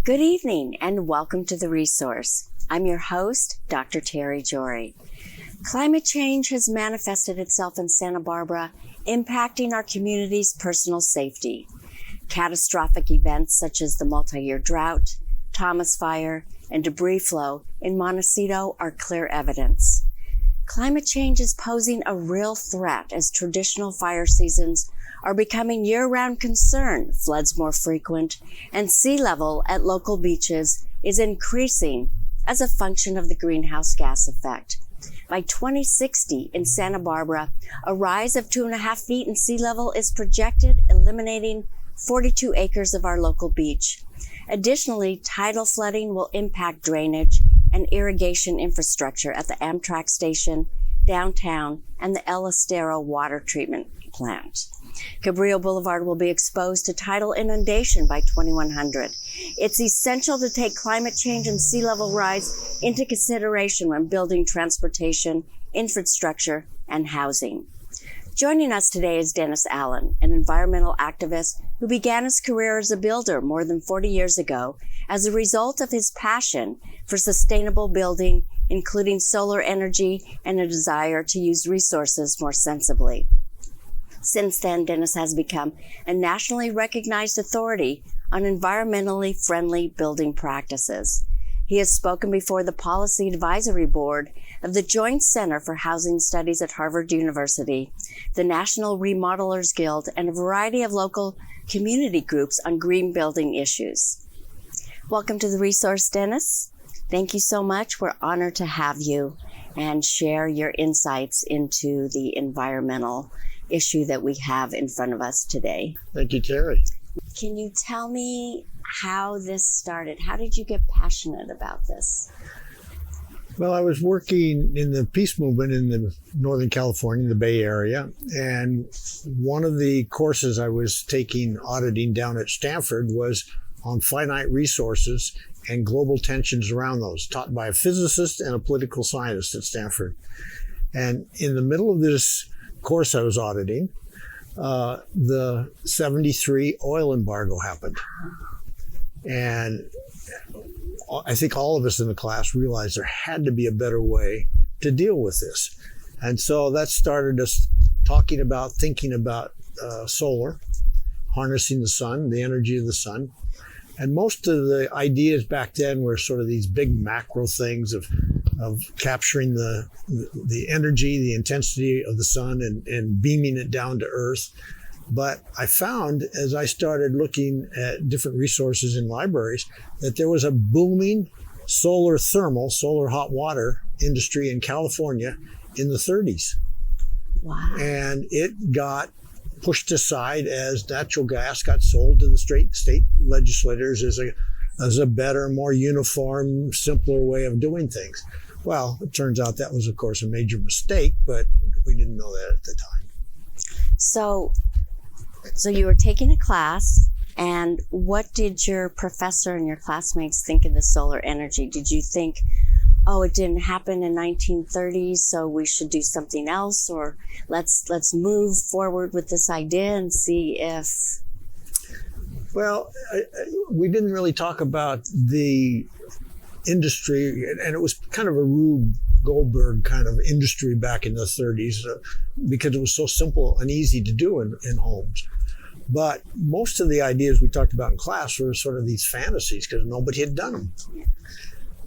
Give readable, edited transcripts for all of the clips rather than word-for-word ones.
Good evening and welcome to The Resource. I'm your host, Dr. Teri Jory. Climate change has manifested itself in Santa Barbara, impacting our community's personal safety. Catastrophic events such as the multi-year drought, Thomas Fire, and debris flow in Montecito are clear evidence. Climate change is posing a real threat as traditional fire seasons are becoming year-round concern, floods more frequent, and sea level at local beaches is increasing as a function of the greenhouse gas effect. By 2060 in Santa Barbara, a rise of 2.5 feet in sea level is projected, eliminating 42 acres of our local beach. Additionally, tidal flooding will impact drainage and irrigation infrastructure at the Amtrak station, downtown, and the El Estero water treatment plant. Cabrillo Boulevard will be exposed to tidal inundation by 2100. It's essential to take climate change and sea level rise into consideration when building transportation, infrastructure, and housing. Joining us today is Dennis Allen, an environmental activist who began his career as a builder more than 40 years ago as a result of his passion for sustainable building, including solar energy and a desire to use resources more sensibly. Since then, Dennis has become a nationally recognized authority on environmentally friendly building practices. He has spoken before the Policy Advisory Board of the Joint Center for Housing Studies at Harvard University, the National Remodelers Guild, and a variety of local community groups on green building issues. Welcome to The Resource, Dennis. Thank you so much. We're honored to have you and share your insights into the environmental issue that we have in front of us today. Thank you, Teri. Can you tell me how this started? How did you get passionate about this? Well, I was working in the peace movement in the Northern California, the Bay Area, and one of the courses I was taking auditing down at Stanford was on finite resources and global tensions around those, taught by a physicist and a political scientist at Stanford. And in the middle of this course I was auditing, the 73 oil embargo happened. And I think all of us in the class realized there had to be a better way to deal with this. And so that started us thinking about solar, harnessing the sun, the energy of the sun. And most of the ideas back then were sort of these big macro things of capturing the energy, the intensity of the sun and beaming it down to Earth. But I found, as I started looking at different resources in libraries, that there was a booming solar hot water industry in California in the 30s. Wow. And it got pushed aside as natural gas got sold to the state legislators as a better, more uniform, simpler way of doing things. Well, it turns out that was, of course, a major mistake, but we didn't know that at the time. So you were taking a class, and what did your professor and your classmates think of the solar energy? Did you think, oh, it didn't happen in 1930s, so we should do something else, or let's move forward with this idea and see if... Well, we didn't really talk about the industry, and it was kind of a Rube Goldberg kind of industry back in the 30s because it was so simple and easy to do in homes. But most of the ideas we talked about in class were sort of these fantasies because nobody had done them.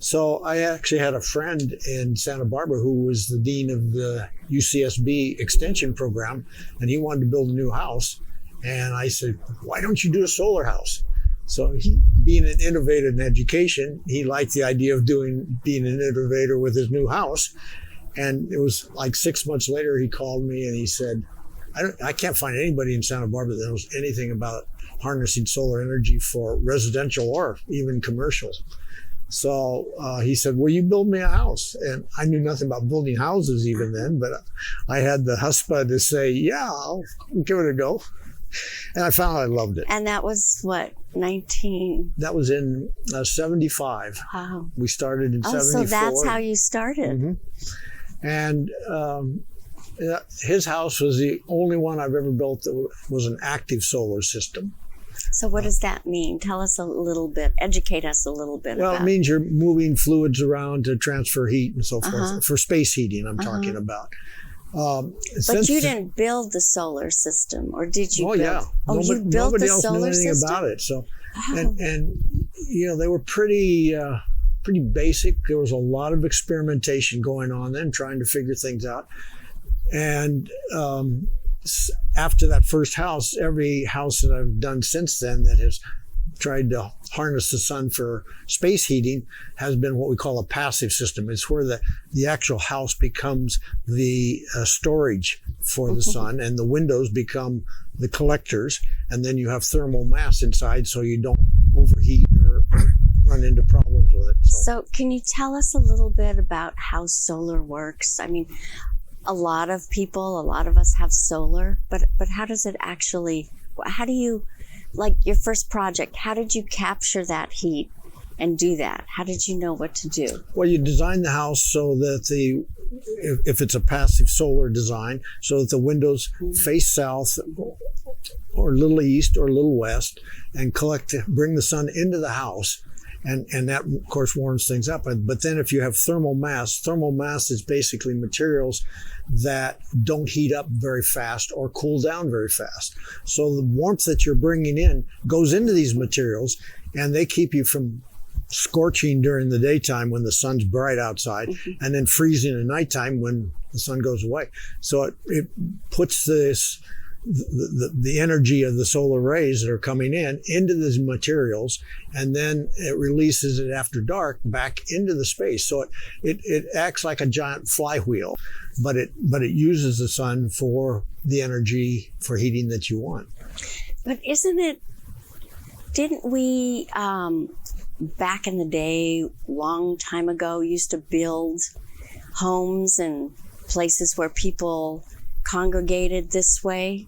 So I actually had a friend in Santa Barbara who was the dean of the UCSB extension program, and he wanted to build a new house. And I said, why don't you do a solar house? So he, being an innovator in education, he liked the idea of being an innovator with his new house. And it was like 6 months later, he called me and he said, I can't find anybody in Santa Barbara that knows anything about harnessing solar energy for residential or even commercial. So he said, will you build me a house? And I knew nothing about building houses even then, but I had the chutzpah to say, yeah, I'll give it a go. And I found I loved it. And that was what, 19? That was in 75. Wow. We started in 74. So that's how you started. Mm-hmm. And his house was the only one I've ever built that was an active solar system. So what does that mean? Tell us a little bit, educate us a little bit Well, about. it means you're moving fluids around to transfer heat and so forth. For space heating, I'm talking about. But you didn't build the solar system, or did you? Yeah. Oh, you built nobody the else solar knew anything system? about it. So, Oh. and they were pretty basic. There was a lot of experimentation going on then, trying to figure things out. And after that first house, every house that I've done since then that has tried to harness the sun for space heating has been what we call a passive system. It's where the actual house becomes the storage for the sun, and the windows become the collectors, and then you have thermal mass inside so you don't overheat or run into problems with it. So can you tell us a little bit about how solar works? I mean, a lot of us have solar, but how does it actually, how do you, like your first project, how did you capture that heat and do that? How did you know what to do? Well, you design the house so that if it's a passive solar design, so that the windows face south or a little east or a little west and bring the sun into the house. And that, of course, warms things up. But then if you have thermal mass is basically materials that don't heat up very fast or cool down very fast. So the warmth that you're bringing in goes into these materials, and they keep you from scorching during the daytime when the sun's bright outside, and then freezing at nighttime when the sun goes away. So it puts the energy of the solar rays that are coming in into these materials, and then it releases it after dark back into the space. So it acts like a giant flywheel, but it uses the sun for the energy for heating that you want. But didn't we back in the day, long time ago, used to build homes and places where people congregated this way?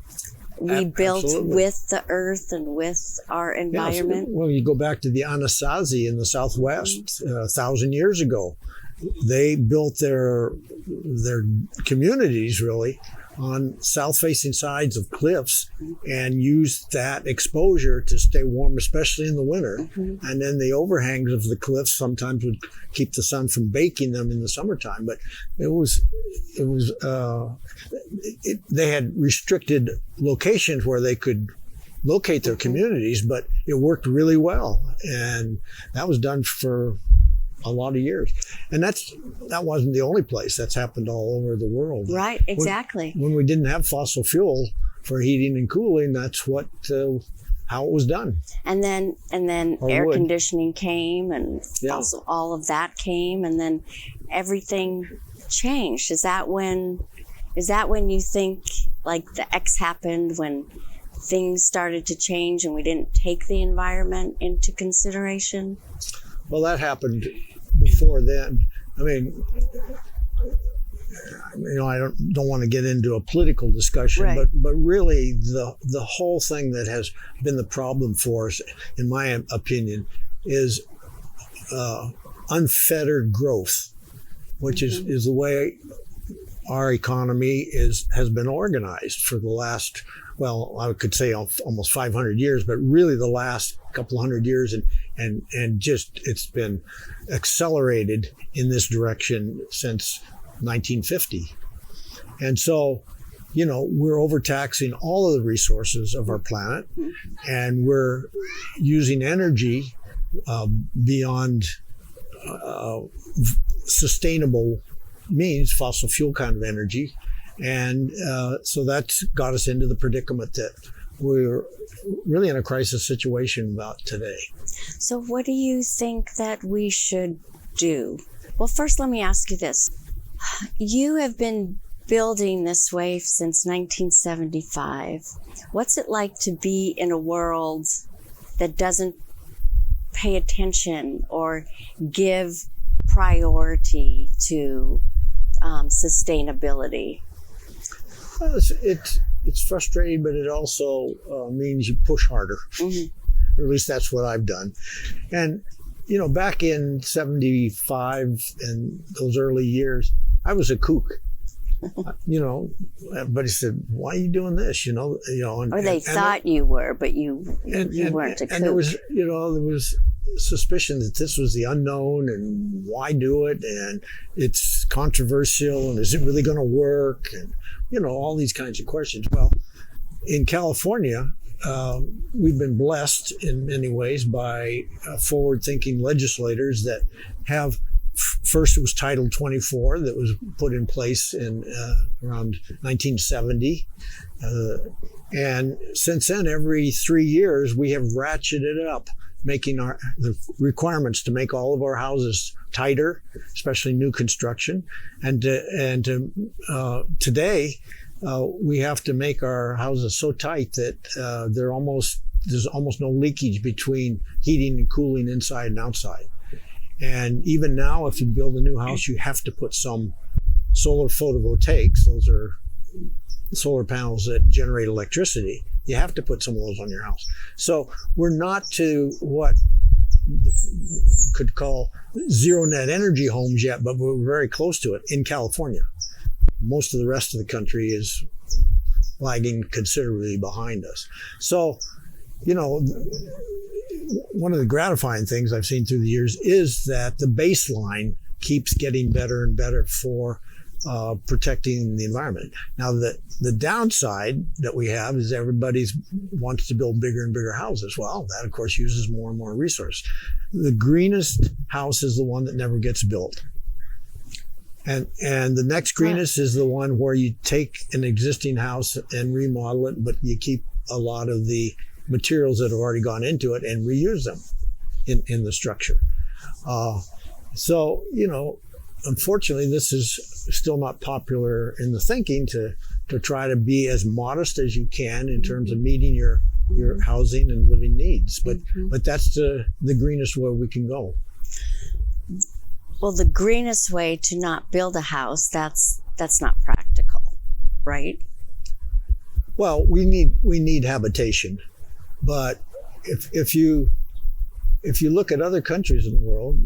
We built with the earth and with our environment. Well, you go back to the Anasazi in the Southwest 1,000 years ago. They built their communities really on south-facing sides of cliffs and used that exposure to stay warm, especially in the winter. And then the overhangs of the cliffs sometimes would keep the sun from baking them in the summertime. But they had restricted locations where they could locate their communities, but it worked really well. And that was done for a lot of years. And that wasn't the only place. That's happened all over the world. Right, exactly. When we didn't have fossil fuel for heating and cooling, that's how it was done. And then air conditioning came, and also all of that came, and then everything changed. Is that when you think like the X happened, when things started to change and we didn't take the environment into consideration? Well, that happened before then. I mean, I don't want to get into a political discussion, right. but really the whole thing that has been the problem for us, in my opinion, is unfettered growth, which is the way our economy has been organized for the last, well, I could say almost 500 years, but really the last couple hundred years, and just it's been accelerated in this direction since 1950. And so, we're overtaxing all of the resources of our planet, and we're using energy beyond sustainable means, fossil fuel kind of energy. And so that's got us into the predicament that we're really in a crisis situation about today. So what do you think that we should do? Well, first, let me ask you this. You have been building this way since 1975. What's it like to be in a world that doesn't pay attention or give priority to sustainability? Well, it's frustrating, but it also means you push harder. Or at least that's what I've done. And, back in 75 and those early years, I was a kook. you know, everybody said, why are you doing this? Or they thought you were, but you weren't a kook. And there was suspicion that this was the unknown and why do it? And it's controversial and is it really going to work? And, all these kinds of questions. Well, in California, we've been blessed in many ways by forward-thinking legislators that have. First, it was Title 24 that was put in place in around 1970. And since then, every 3 years, we have ratcheted it up, making the requirements to make all of our houses tighter, especially new construction. And today, we have to make our houses so tight that there's almost no leakage between heating and cooling inside and outside. And even now, if you build a new house, you have to put some solar photovoltaics. Those are solar panels that generate electricity. You have to put some of those on your house. So we're not to what you could call zero net energy homes yet, but we're very close to it in California. Most of the rest of the country is lagging considerably behind us. So, one of the gratifying things I've seen through the years is that the baseline keeps getting better and better for protecting the environment. Now, the downside that we have is everybody wants to build bigger and bigger houses. Well, that, of course, uses more and more resource. The greenest house is the one that never gets built. And the next greenest is the one where you take an existing house and remodel it, but you keep a lot of the materials that have already gone into it and reuse them in the structure. So, unfortunately, this is still not popular in the thinking to try to be as modest as you can in terms of meeting your housing and living needs. But that's the greenest way we can go. Well, the greenest way to not build a house, that's not practical, right? Well, we need habitation. But if you look at other countries in the world,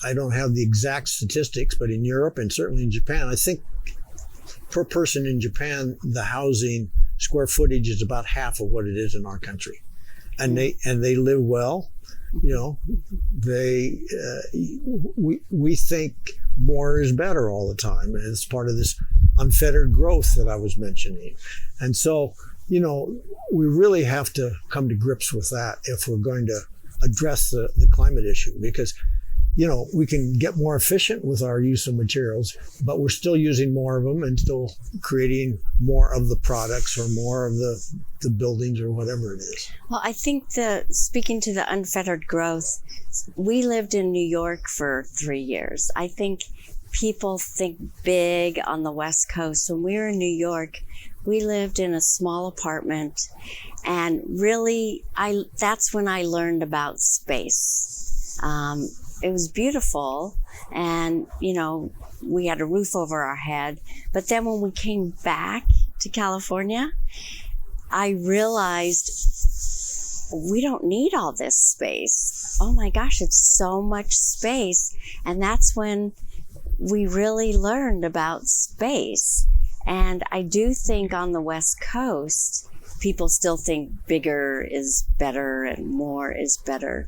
I don't have the exact statistics, but in Europe and certainly in Japan, I think per person in Japan, the housing square footage is about half of what it is in our country, and they live well. We think more is better all the time, and it's part of this unfettered growth that I was mentioning, and so. We really have to come to grips with that if we're going to address the climate issue, because, we can get more efficient with our use of materials, but we're still using more of them and still creating more of the products or more of the buildings or whatever it is. Well, I think speaking to the unfettered growth, we lived in New York for 3 years. I think people think big on the West Coast. When we were in New York, we lived in a small apartment, and really, that's when I learned about space. It was beautiful, and, we had a roof over our head. But then when we came back to California, I realized we don't need all this space. Oh my gosh, it's so much space. And that's when we really learned about space. And I do think on the West Coast, people still think bigger is better and more is better.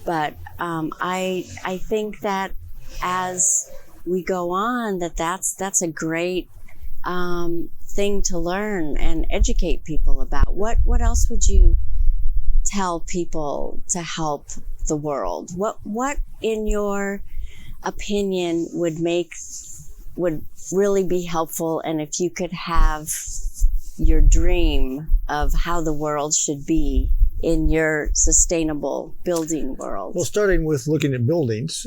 But I think that as we go on, that's a great thing to learn and educate people about. What else would you tell people to help the world? What in your opinion would really be helpful, and if you could have your dream of how the world should be in your sustainable building world? Well, starting with looking at buildings,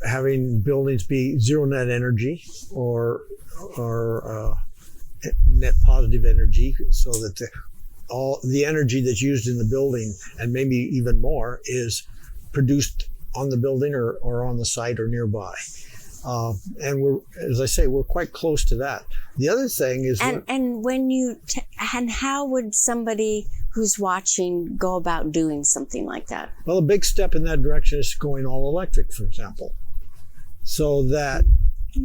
having buildings be zero net energy or net positive energy, so that all the energy that's used in the building, and maybe even more, is produced on the building or on the site or nearby. And we're, as I say, we're quite close to that. The other thing is, and when you and how would somebody who's watching go about doing something like that? Well, a big step in that direction is going all electric, for example, so that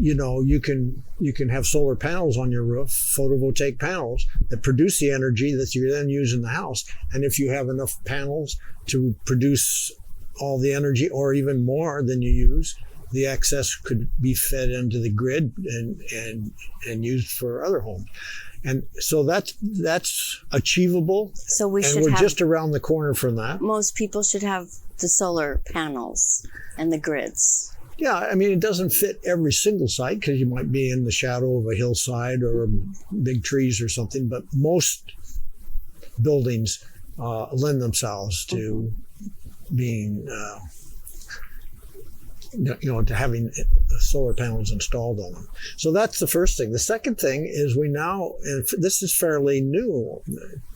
you can have solar panels on your roof, photovoltaic panels that produce the energy that you then use in the house. And if you have enough panels to produce all the energy or even more than you use, the excess could be fed into the grid and used for other homes. And so that's achievable. So we're just around the corner from that. Most people should have the solar panels and the grids. Yeah, I mean, it doesn't fit every single site because you might be in the shadow of a hillside or big trees or something, but most buildings lend themselves to being, to having solar panels installed on them. So that's the first thing. The second thing is we now, and this is fairly new,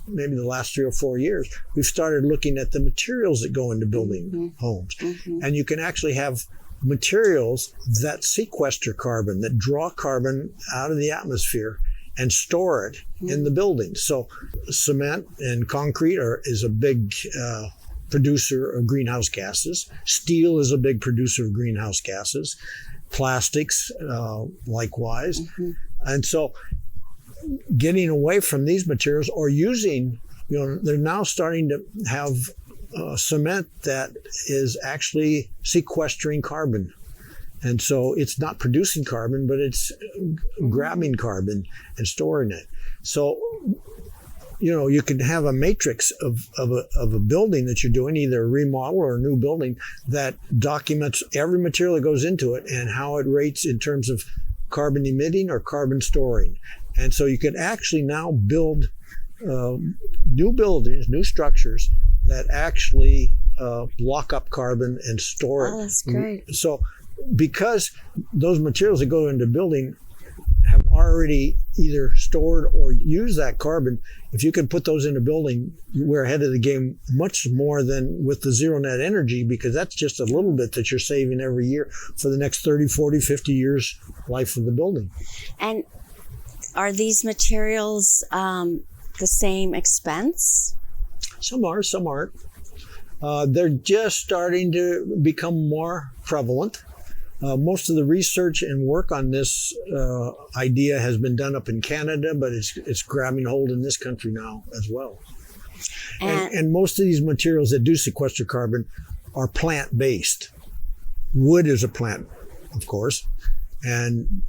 maybe the last 3 or 4 years, we've started looking at the materials that go into building homes. And you can actually have materials that sequester carbon, that draw carbon out of the atmosphere and store it in the building. So cement and concrete is a big producer of greenhouse gases. Steel is a big producer of greenhouse gases. Plastics, likewise. And so getting away from these materials or using, they're now starting to have cement that is actually sequestering carbon. And so it's not producing carbon, but it's grabbing carbon and storing it. So, you can have a matrix of a building that you're doing, either a remodel or a new building, that documents every material that goes into it and how it rates in terms of carbon emitting or carbon storing. And so you can actually now build new buildings, new structures that actually lock up carbon and store it. Oh, that's great. So because those materials that go into building have already either stored or used that carbon, if you can put those in a building, we're ahead of the game much more than with the zero net energy, because that's just a little bit that you're saving every year for the next 30, 40, 50 years life of the building. And are these materials the same expense? Some are, some aren't. They're just starting to become more prevalent. Most of the research and work on this idea has been done up in Canada, but it's grabbing hold in this country now as well. And most of these materials that do sequester carbon are plant-based. Wood is a plant, of course. And,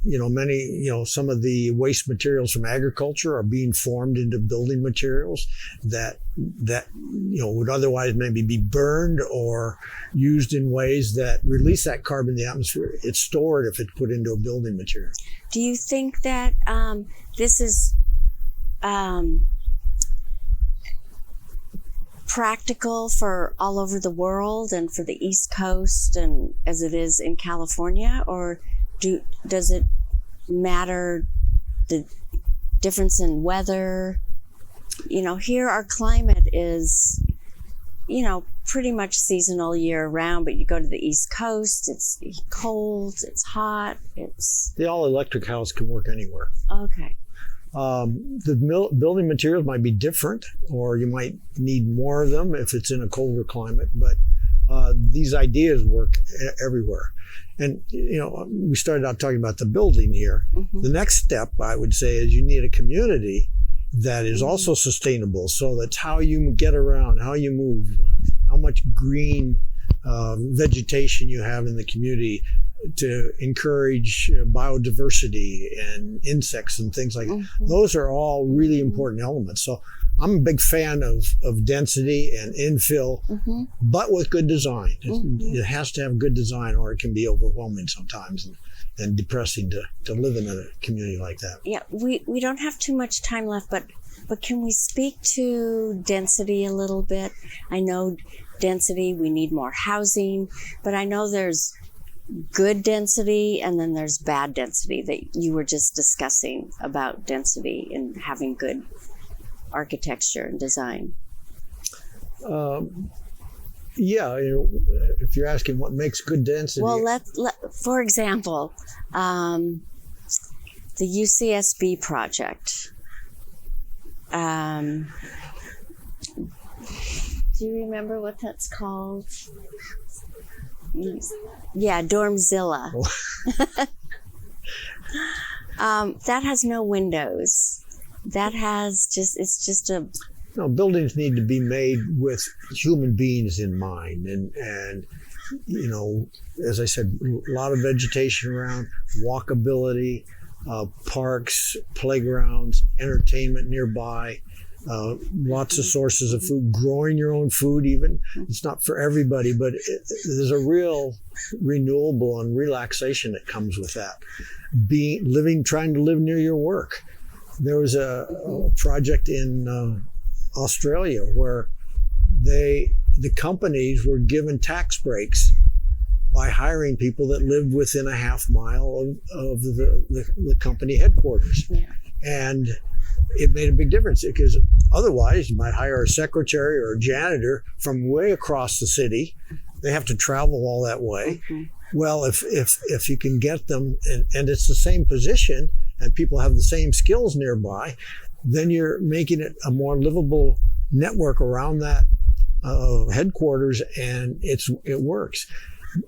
some of the waste materials from agriculture are being formed into building materials that would otherwise maybe be burned or used in ways that release that carbon in the atmosphere. It's stored if it's put into a building material. Do you think that this is practical for all over the world and for the East Coast and as it is in California, or does it matter the difference in weather? Here our climate is, pretty much seasonal year round, but you go to the East Coast, it's cold, it's hot, the all-electric house can work anywhere. Okay. The building materials might be different, or you might need more of them if it's in a colder climate, but these ideas work everywhere. And, we started out talking about the building here. The next step, I would say, is you need a community that is also sustainable. So that's how you get around, how you move, how much green vegetation you have in the community to encourage biodiversity and insects and things like that. Those are all really important elements. So I'm a big fan of density and infill, but with good design. It has to have good design, or it can be overwhelming sometimes and depressing to live in a community like that. Yeah, we don't have too much time left, but can we speak to density a little bit? I know density, we need more housing, but I know there's good density and then there's bad density that you were just discussing about density and having good architecture and design. If you're asking what makes good density. Well, for example, the UCSB project. Do you remember what that's called? Yeah, Dormzilla. That has no windows. That has it's just a... No, buildings need to be made with human beings in mind. And you know, as I said, a lot of vegetation around, walkability, parks, playgrounds, entertainment nearby, lots of sources of food, growing your own food even. It's not for everybody, but there's a real renewable and relaxation that comes with that. Trying to live near your work. There was a project in Australia where the companies were given tax breaks by hiring people that lived within a half mile of the company headquarters. Yeah. And it made a big difference because otherwise you might hire a secretary or a janitor from way across the city. They have to travel all that way. Mm-hmm. Well, if you can get them and it's the same position and people have the same skills nearby, then you're making it a more livable network around that headquarters, and it works.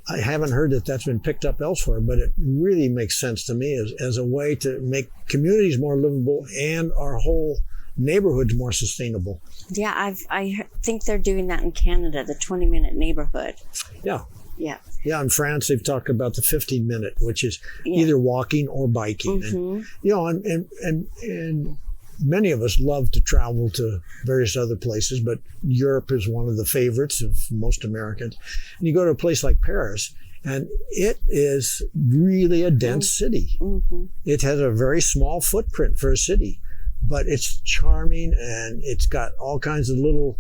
I haven't heard that that's been picked up elsewhere, but it really makes sense to me as a way to make communities more livable and our whole neighborhoods more sustainable. Yeah, I think they're doing that in Canada, the 20-minute neighborhood. Yeah. Yeah. Yeah, in France, they've talked about the 15-minute, which is either walking or biking. Mm-hmm. And, you know, and many of us love to travel to various other places, but Europe is one of the favorites of most Americans. And you go to a place like Paris, and it is really a dense city. Mm-hmm. It has a very small footprint for a city, but it's charming, and it's got all kinds of little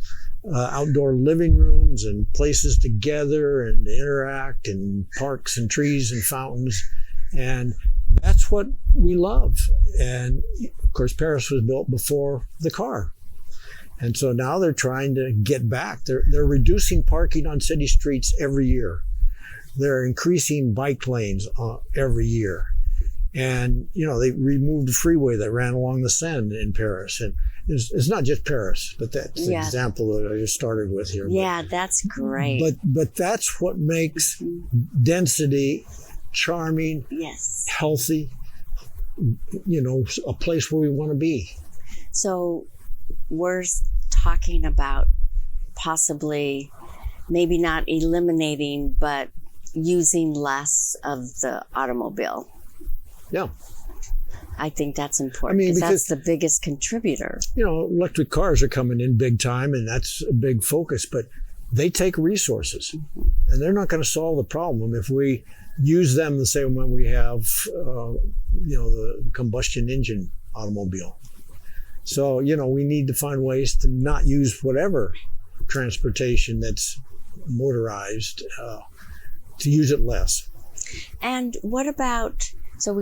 outdoor living rooms and places to gather and interact, and parks and trees and fountains. And that's what we love. And of course, Paris was built before the car. And so now they're trying to get back. They're reducing parking on city streets every year. They're increasing bike lanes every year. And, you know, they removed the freeway that ran along the Seine in Paris. And it's not just Paris, but that's the example that I just started with here. Yeah, that's great. But that's what makes density charming, healthy, you know, a place where we want to be. So we're talking about possibly maybe not eliminating, but using less of the automobile. Yeah. I think that's important because that's the biggest contributor. You know, electric cars are coming in big time, and that's a big focus, but they take resources, and they're not going to solve the problem if we use them the same way we have, you know, the combustion engine automobile. So, you know, we need to find ways to not use whatever transportation that's motorized, to use it less. And what about, so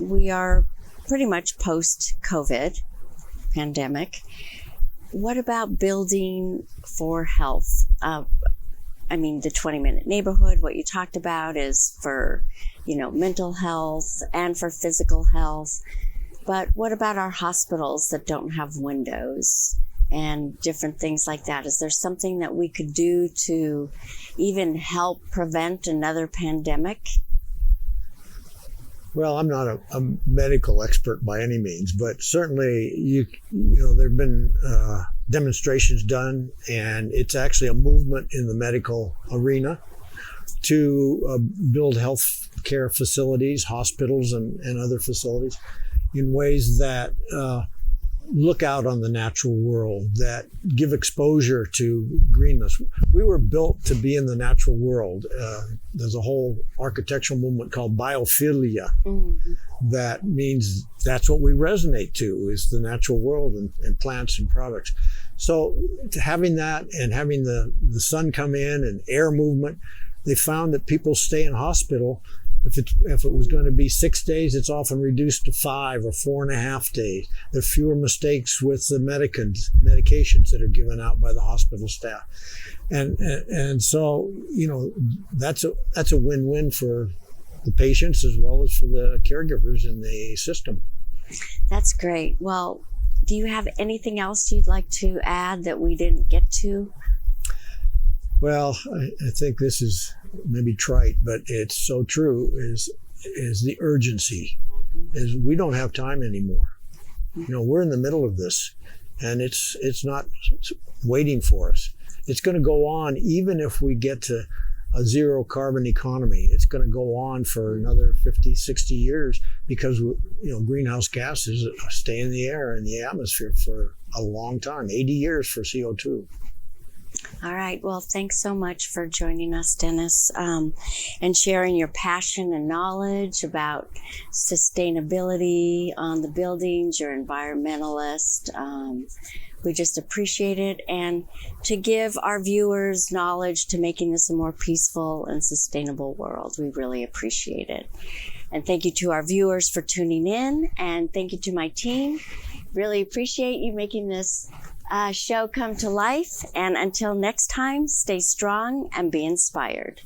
we are pretty much post-COVID pandemic. What about building for health? I mean, the 20-minute neighborhood, what you talked about is for, you know, mental health and for physical health. But what about our hospitals that don't have windows and different things like that? Is there something that we could do to even help prevent another pandemic? Well, I'm not a medical expert by any means, but certainly, you know, there have been demonstrations done, and it's actually a movement in the medical arena to build health care facilities, hospitals, and other facilities in ways that look out on the natural world, that give exposure to greenness. We were built to be in the natural world. There's a whole architectural movement called biophilia. That means that's what we resonate to, is the natural world and plants and products. So having that and having the sun come in and air movement, they found that people stay in hospital. If it was going to be 6 days, it's often reduced to 5 or 4.5 days. There are fewer mistakes with the medications that are given out by the hospital staff, and so, you know, that's a win-win for the patients as well as for the caregivers in the system. That's great. Well, do you have anything else you'd like to add that we didn't get to? Well, I think this is maybe trite, but it's so true, is is the urgency. Is we don't have time anymore. You know, we're in the middle of this, and it's not waiting for us. It's going to go on even if we get to a zero carbon economy. It's going to go on for another 50, 60 years because, you know, greenhouse gases stay in the air and the atmosphere for a long time, 80 years for CO2. All right. Well, thanks so much for joining us, Dennis, and sharing your passion and knowledge about sustainability on the buildings. You're an environmentalist. We just appreciate it. And to give our viewers knowledge to making this a more peaceful and sustainable world, we really appreciate it. And thank you to our viewers for tuning in. And thank you to my team. Really appreciate you making this show come to life. And until next time, stay strong and be inspired.